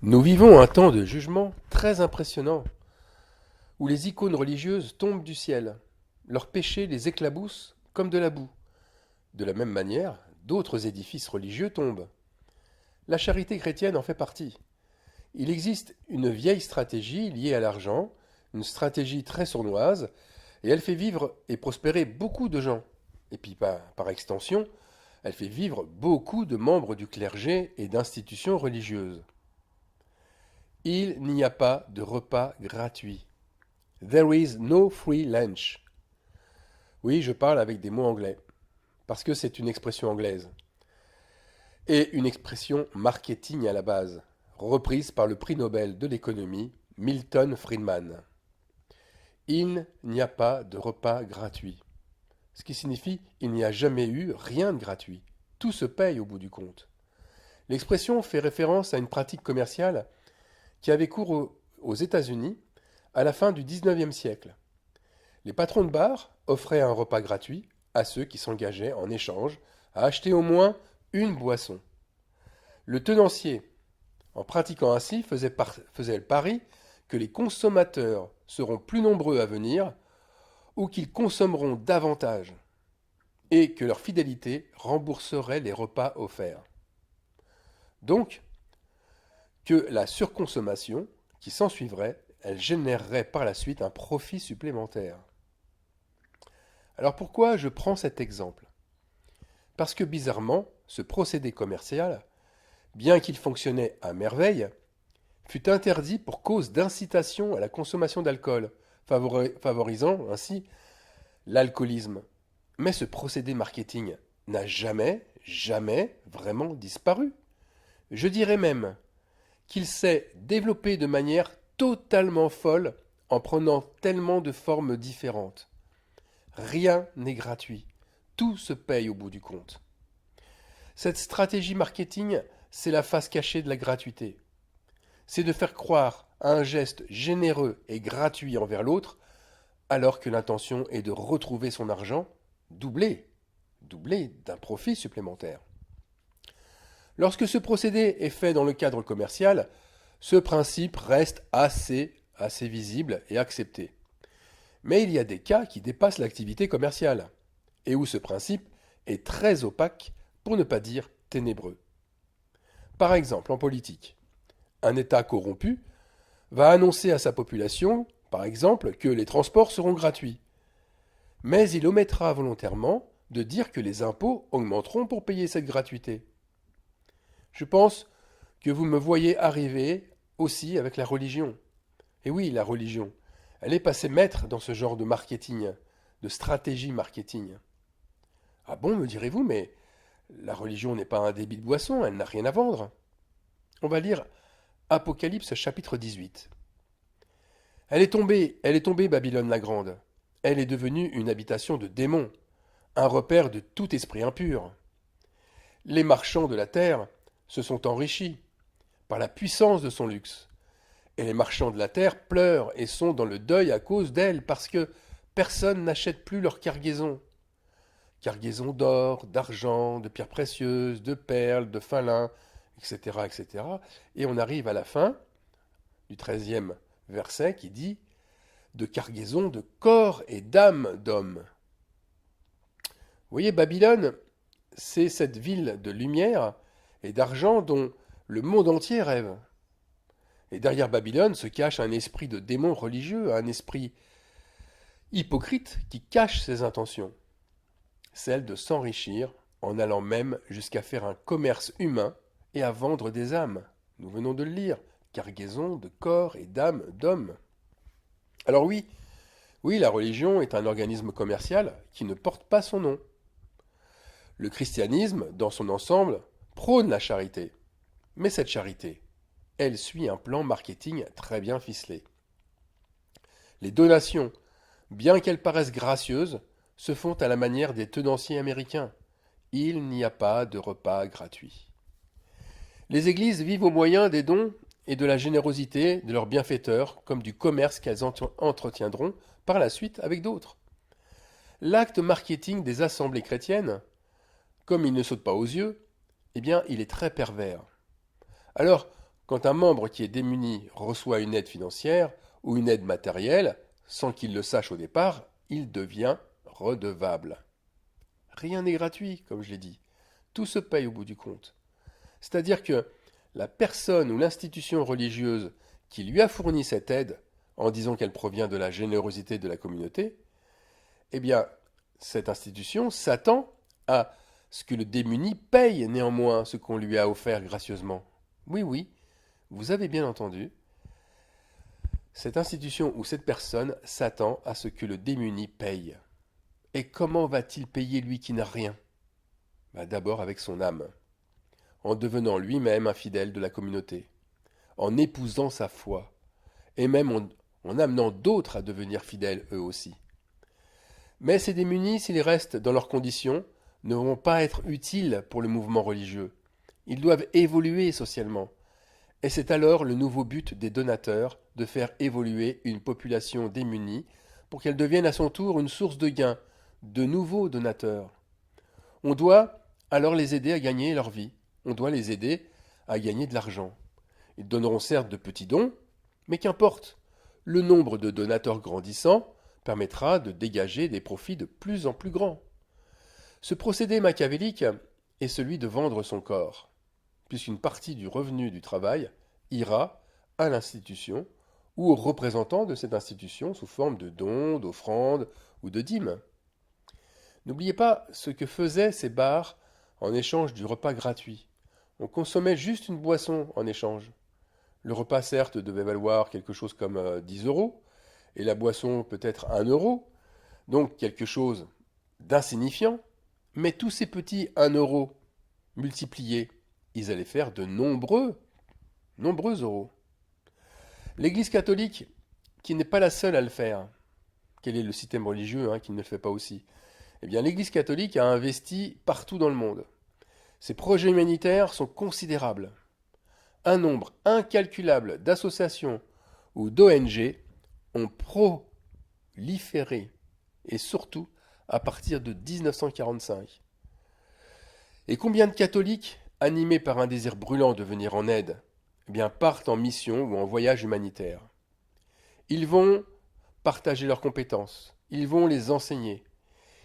Nous vivons un temps de jugement très impressionnant, où les icônes religieuses tombent du ciel. Leurs péchés les éclaboussent comme de la boue. De la même manière, d'autres édifices religieux tombent. La charité chrétienne en fait partie. Il existe une vieille stratégie liée à l'argent, une stratégie très sournoise, et elle fait vivre et prospérer beaucoup de gens. Et puis par extension, elle fait vivre beaucoup de membres du clergé et d'institutions religieuses. Il n'y a pas de repas gratuit. There is no free lunch. Oui, je parle avec des mots anglais, parce que c'est une expression anglaise. Et une expression marketing à la base, reprise par le prix Nobel de l'économie, Milton Friedman. Il n'y a pas de repas gratuit. Ce qui signifie il n'y a jamais eu rien de gratuit. Tout se paye au bout du compte. L'expression fait référence à une pratique commerciale qui avait cours aux États-Unis à la fin du XIXe siècle. Les patrons de bar offraient un repas gratuit à ceux qui s'engageaient en échange à acheter au moins une boisson. Le tenancier, en pratiquant ainsi, faisait le pari que les consommateurs seront plus nombreux à venir ou qu'ils consommeront davantage et que leur fidélité rembourserait les repas offerts. Donc, que la surconsommation qui s'ensuivrait, elle générerait par la suite un profit supplémentaire. Alors pourquoi je prends cet exemple? Parce que bizarrement, ce procédé commercial, bien qu'il fonctionnait à merveille, fut interdit pour cause d'incitation à la consommation d'alcool, favorisant ainsi l'alcoolisme. Mais ce procédé marketing n'a jamais vraiment disparu. Je dirais même qu'il s'est développé de manière totalement folle en prenant tellement de formes différentes. Rien n'est gratuit. Tout se paye au bout du compte. Cette stratégie marketing, c'est la face cachée de la gratuité. C'est de faire croire à un geste généreux et gratuit envers l'autre, alors que l'intention est de retrouver son argent doublé d'un profit supplémentaire. Lorsque ce procédé est fait dans le cadre commercial, ce principe reste assez visible et accepté. Mais il y a des cas qui dépassent l'activité commerciale, et où ce principe est très opaque, pour ne pas dire ténébreux. Par exemple, en politique, un État corrompu va annoncer à sa population, par exemple, que les transports seront gratuits. Mais il omettra volontairement de dire que les impôts augmenteront pour payer cette gratuité. Je pense que vous me voyez arriver aussi avec la religion. Et oui, la religion, elle est passée maître dans ce genre de marketing, de stratégie marketing. Ah bon, me direz-vous, mais la religion n'est pas un débit de boisson, elle n'a rien à vendre. On va lire Apocalypse chapitre 18. Elle est tombée Babylone la grande. Elle est devenue une habitation de démons, un repère de tout esprit impur. Les marchands de la terre se sont enrichis par la puissance de son luxe. Et les marchands de la terre pleurent et sont dans le deuil à cause d'elle parce que personne n'achète plus leur cargaison. Cargaison d'or, d'argent, de pierres précieuses, de perles, de fin lin, etc., etc. Et on arrive à la fin du 13e verset qui dit de cargaison de corps et d'âme d'hommes. Vous voyez, Babylone, c'est cette ville de lumière et d'argent dont le monde entier rêve. Et derrière Babylone se cache un esprit de démon religieux, un esprit hypocrite qui cache ses intentions, celle de s'enrichir en allant même jusqu'à faire un commerce humain et à vendre des âmes. Nous venons de le lire, cargaison de corps et d'âmes d'hommes. Alors oui, la religion est un organisme commercial qui ne porte pas son nom. Le christianisme, dans son ensemble, prône la charité. Mais cette charité, elle suit un plan marketing très bien ficelé. Les donations, bien qu'elles paraissent gracieuses, se font à la manière des tenanciers américains. Il n'y a pas de repas gratuit. Les églises vivent au moyen des dons et de la générosité de leurs bienfaiteurs, comme du commerce qu'elles entretiendront par la suite avec d'autres. L'acte marketing des assemblées chrétiennes, comme il ne saute pas aux yeux, eh bien, il est très pervers. Alors, Quand un membre qui est démuni reçoit une aide financière ou une aide matérielle, sans qu'il le sache au départ, il devient redevable. Rien n'est gratuit, comme je l'ai dit. Tout se paye au bout du compte. C'est-à-dire que la personne ou l'institution religieuse qui lui a fourni cette aide, en disant qu'elle provient de la générosité de la communauté, eh bien, cette institution s'attend à ce que le démuni paye néanmoins ce qu'on lui a offert gracieusement. Oui, oui, vous avez bien entendu. Cette institution ou cette personne s'attend à ce que le démuni paye. Et comment va-t-il payer lui qui n'a rien? D'abord avec son âme, en devenant lui-même un fidèle de la communauté, en épousant sa foi, et même en amenant d'autres à devenir fidèles eux aussi. Mais ces démunis, s'ils restent dans leurs conditions, ne vont pas être utiles pour le mouvement religieux. Ils doivent évoluer socialement. Et c'est alors le nouveau but des donateurs de faire évoluer une population démunie pour qu'elle devienne à son tour une source de gains, de nouveaux donateurs. On doit alors les aider à gagner leur vie. On doit les aider à gagner de l'argent. Ils donneront certes de petits dons, mais qu'importe. Le nombre de donateurs grandissant permettra de dégager des profits de plus en plus grands. Ce procédé machiavélique est celui de vendre son corps, puisqu'une partie du revenu du travail ira à l'institution ou aux représentants de cette institution sous forme de dons, d'offrandes ou de dîmes. N'oubliez pas ce que faisaient ces bars en échange du repas gratuit. On consommait juste une boisson en échange. Le repas, certes, devait valoir quelque chose comme 10 euros, et la boisson peut-être 1 euro, donc quelque chose d'insignifiant, mais tous ces petits 1 euro multipliés, ils allaient faire de nombreux euros. L'Église catholique, qui n'est pas la seule à le faire, quel est le système religieux qui ne le fait pas aussi? Eh bien, l'Église catholique a investi partout dans le monde. Ses projets humanitaires sont considérables. Un nombre incalculable d'associations ou d'ONG ont proliféré, et surtout à partir de 1945. Et combien de catholiques, animés par un désir brûlant de venir en aide, partent en mission ou en voyage humanitaire? Ils vont partager leurs compétences, ils vont les enseigner.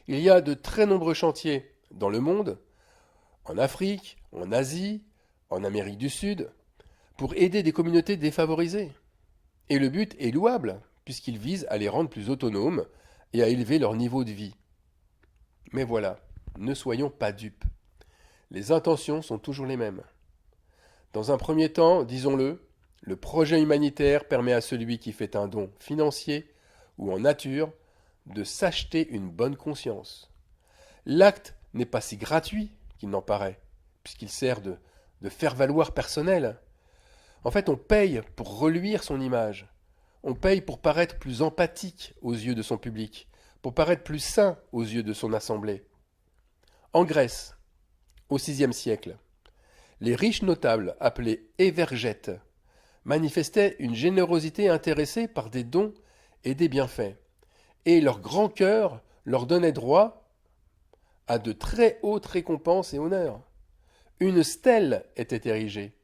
Il y a de très nombreux chantiers dans le monde, en Afrique, en Asie, en Amérique du Sud, pour aider des communautés défavorisées. Et le but est louable, puisqu'il vise à les rendre plus autonomes et à élever leur niveau de vie. Mais voilà, ne soyons pas dupes. Les intentions sont toujours les mêmes. Dans un premier temps, disons-le, le projet humanitaire permet à celui qui fait un don financier ou en nature de s'acheter une bonne conscience. L'acte n'est pas si gratuit qu'il n'en paraît, puisqu'il sert de faire-valoir personnel. En fait, on paye pour reluire son image. On paye pour paraître plus empathique aux yeux de son public, pour paraître plus saint aux yeux de son assemblée. En Grèce, au VIe siècle, les riches notables, appelés évergètes, manifestaient une générosité intéressée par des dons et des bienfaits, et leur grand cœur leur donnait droit à de très hautes récompenses et honneurs. Une stèle était érigée.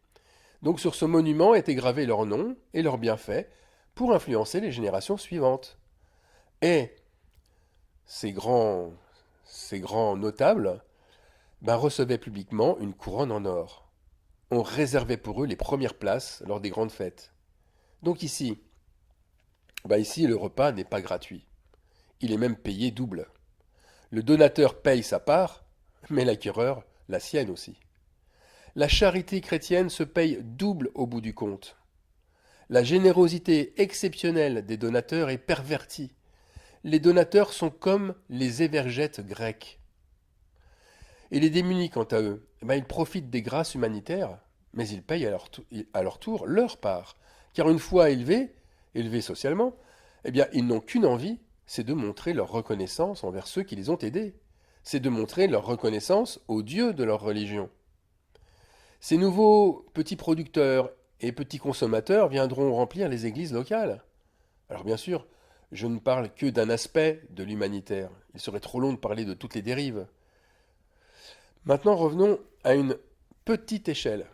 Donc sur ce monument étaient gravés leurs noms et leurs bienfaits pour influencer les générations suivantes. Et ces grands notables recevaient publiquement une couronne en or. On réservait pour eux les premières places lors des grandes fêtes. Donc ici, le repas n'est pas gratuit. Il est même payé double. Le donateur paye sa part, mais l'acquéreur la sienne aussi. La charité chrétienne se paye double au bout du compte. La générosité exceptionnelle des donateurs est pervertie. Les donateurs sont comme les évergètes grecs. Et les démunis, quant à eux, ils profitent des grâces humanitaires, mais ils payent à leur tour leur part. Car une fois élevés socialement, ils n'ont qu'une envie, c'est de montrer leur reconnaissance envers ceux qui les ont aidés. C'est de montrer leur reconnaissance au Dieu de leur religion. Ces nouveaux petits producteurs et petits consommateurs viendront remplir les églises locales. Alors bien sûr, je ne parle que d'un aspect de l'humanitaire. Il serait trop long de parler de toutes les dérives. Maintenant revenons à une petite échelle.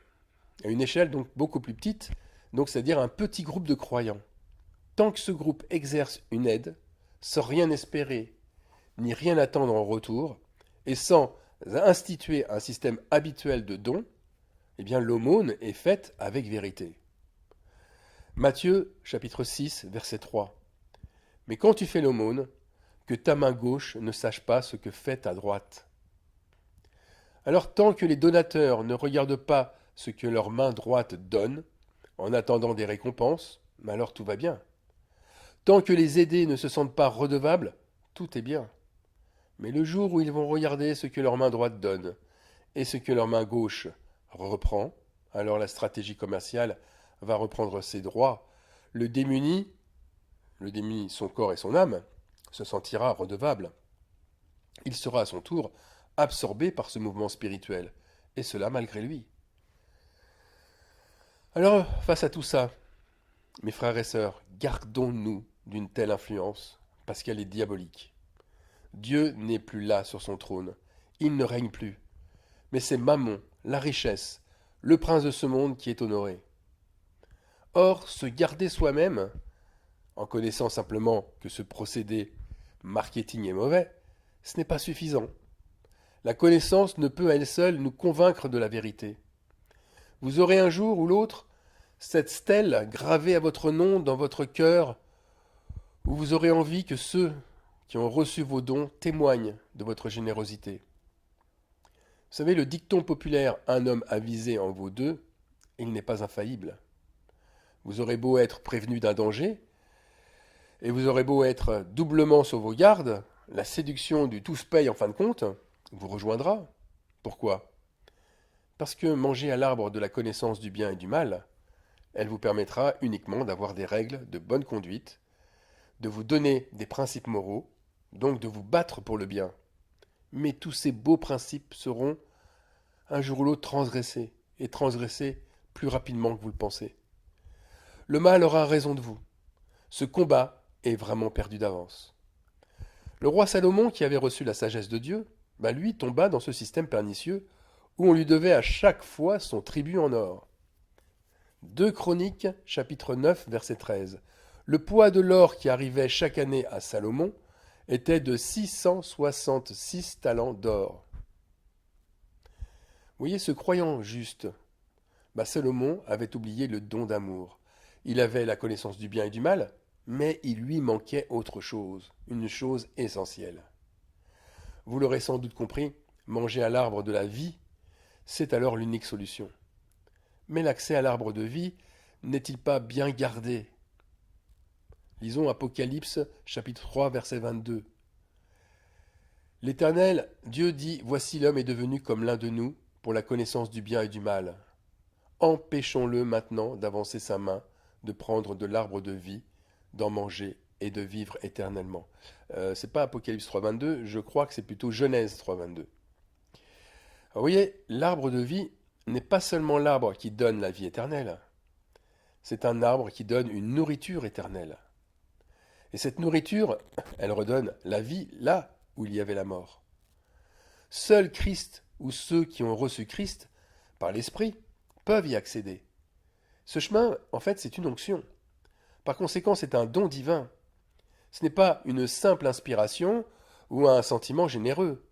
à une échelle donc beaucoup plus petite, donc c'est-à-dire un petit groupe de croyants. Tant que ce groupe exerce une aide, sans rien espérer ni rien attendre en retour, et sans instituer un système habituel de dons, eh bien l'aumône est faite avec vérité. Matthieu chapitre 6, verset 3. Mais quand tu fais l'aumône, que ta main gauche ne sache pas ce que fait ta droite. Alors tant que les donateurs ne regardent pas ce que leur main droite donne, en attendant des récompenses, alors tout va bien. Tant que les aidés ne se sentent pas redevables, tout est bien. Mais le jour où ils vont regarder ce que leur main droite donne et ce que leur main gauche reprend, alors la stratégie commerciale va reprendre ses droits. Le démuni, son corps et son âme, se sentira redevable. Il sera à son tour absorbé par ce mouvement spirituel, et cela malgré lui. Alors, face à tout ça, mes frères et sœurs, gardons-nous d'une telle influence, parce qu'elle est diabolique. Dieu n'est plus là sur son trône, il ne règne plus, mais c'est Mammon, la richesse, le prince de ce monde qui est honoré. Or, se garder soi-même, en connaissant simplement que ce procédé marketing est mauvais, ce n'est pas suffisant. La connaissance ne peut à elle seule nous convaincre de la vérité. Vous aurez un jour ou l'autre cette stèle gravée à votre nom dans votre cœur, où vous aurez envie que ceux qui ont reçu vos dons témoignent de votre générosité. Vous savez, le dicton populaire « un homme avisé en vaut deux », il n'est pas infaillible. Vous aurez beau être prévenu d'un danger, et vous aurez beau être doublement sur vos gardes, la séduction du tous paye en fin de compte vous rejoindra. Pourquoi ? Parce que manger à l'arbre de la connaissance du bien et du mal, elle vous permettra uniquement d'avoir des règles de bonne conduite, de vous donner des principes moraux, donc de vous battre pour le bien. Mais tous ces beaux principes seront un jour ou l'autre transgressés, et transgressés plus rapidement que vous le pensez. Le mal aura raison de vous. Ce combat est vraiment perdu d'avance. Le roi Salomon, qui avait reçu la sagesse de Dieu, lui tomba dans ce système pernicieux où on lui devait à chaque fois son tribut en or. 2 Chroniques, chapitre 9, verset 13. Le poids de l'or qui arrivait chaque année à Salomon était de 666 talents d'or. Vous voyez, ce croyant juste, Salomon avait oublié le don d'amour. Il avait la connaissance du bien et du mal, mais il lui manquait autre chose, une chose essentielle. Vous l'aurez sans doute compris, manger à l'arbre de la vie, c'est alors l'unique solution. Mais l'accès à l'arbre de vie n'est-il pas bien gardé ? Lisons Apocalypse chapitre 3 verset 22. L'Éternel, Dieu dit, voici l'homme est devenu comme l'un de nous pour la connaissance du bien et du mal. Empêchons-le maintenant d'avancer sa main, de prendre de l'arbre de vie, d'en manger et de vivre éternellement. C'est pas Apocalypse 3.22, je crois que c'est plutôt Genèse 3.22. Vous voyez, l'arbre de vie n'est pas seulement l'arbre qui donne la vie éternelle, c'est un arbre qui donne une nourriture éternelle. Et cette nourriture, elle redonne la vie là où il y avait la mort. Seul Christ ou ceux qui ont reçu Christ par l'Esprit peuvent y accéder. Ce chemin, en fait, c'est une onction. Par conséquent, c'est un don divin. Ce n'est pas une simple inspiration ou un sentiment généreux.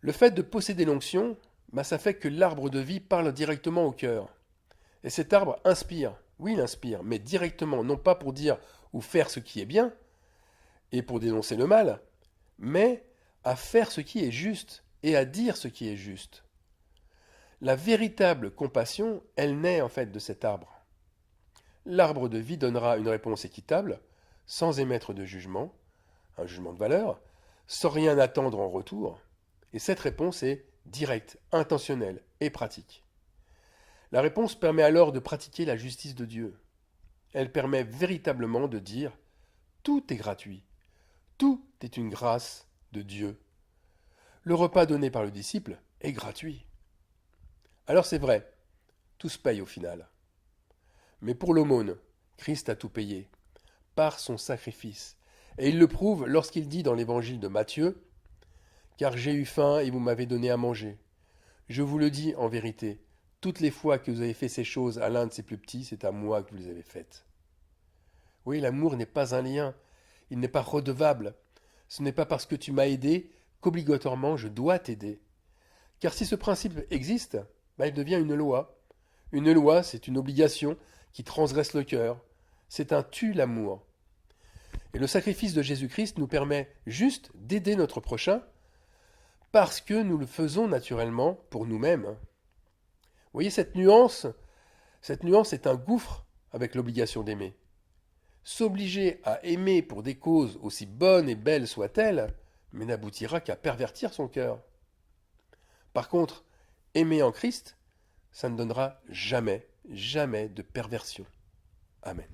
Le fait de posséder l'onction, ça fait que l'arbre de vie parle directement au cœur. Et cet arbre inspire. Oui, il inspire, mais directement, non pas pour dire ou faire ce qui est bien, et pour dénoncer le mal, mais à faire ce qui est juste et à dire ce qui est juste. La véritable compassion, elle naît en fait de cet arbre. L'arbre de vie donnera une réponse équitable, sans émettre de jugement, un jugement de valeur, sans rien attendre en retour, et cette réponse est directe, intentionnelle et pratique. La réponse permet alors de pratiquer la justice de Dieu. Elle permet véritablement de dire « tout est gratuit, tout est une grâce de Dieu ». Le repas donné par le disciple est gratuit. Alors c'est vrai, tout se paye au final. Mais pour l'aumône, Christ a tout payé, par son sacrifice. Et il le prouve lorsqu'il dit dans l'évangile de Matthieu « Car j'ai eu faim et vous m'avez donné à manger. Je vous le dis en vérité, Toutes les fois que vous avez fait ces choses à l'un de ses plus petits, c'est à moi que vous les avez faites. Oui, l'amour n'est pas un lien, il n'est pas redevable. Ce n'est pas parce que tu m'as aidé qu'obligatoirement je dois t'aider. Car si ce principe existe, il devient une loi. Une loi, c'est une obligation qui transgresse le cœur. C'est un tue l'amour. Et le sacrifice de Jésus-Christ nous permet juste d'aider notre prochain parce que nous le faisons naturellement pour nous-mêmes. Vous voyez cette nuance est un gouffre avec l'obligation d'aimer. S'obliger à aimer pour des causes aussi bonnes et belles soient-elles, mais n'aboutira qu'à pervertir son cœur. Par contre, aimer en Christ, ça ne donnera jamais, jamais de perversion. Amen.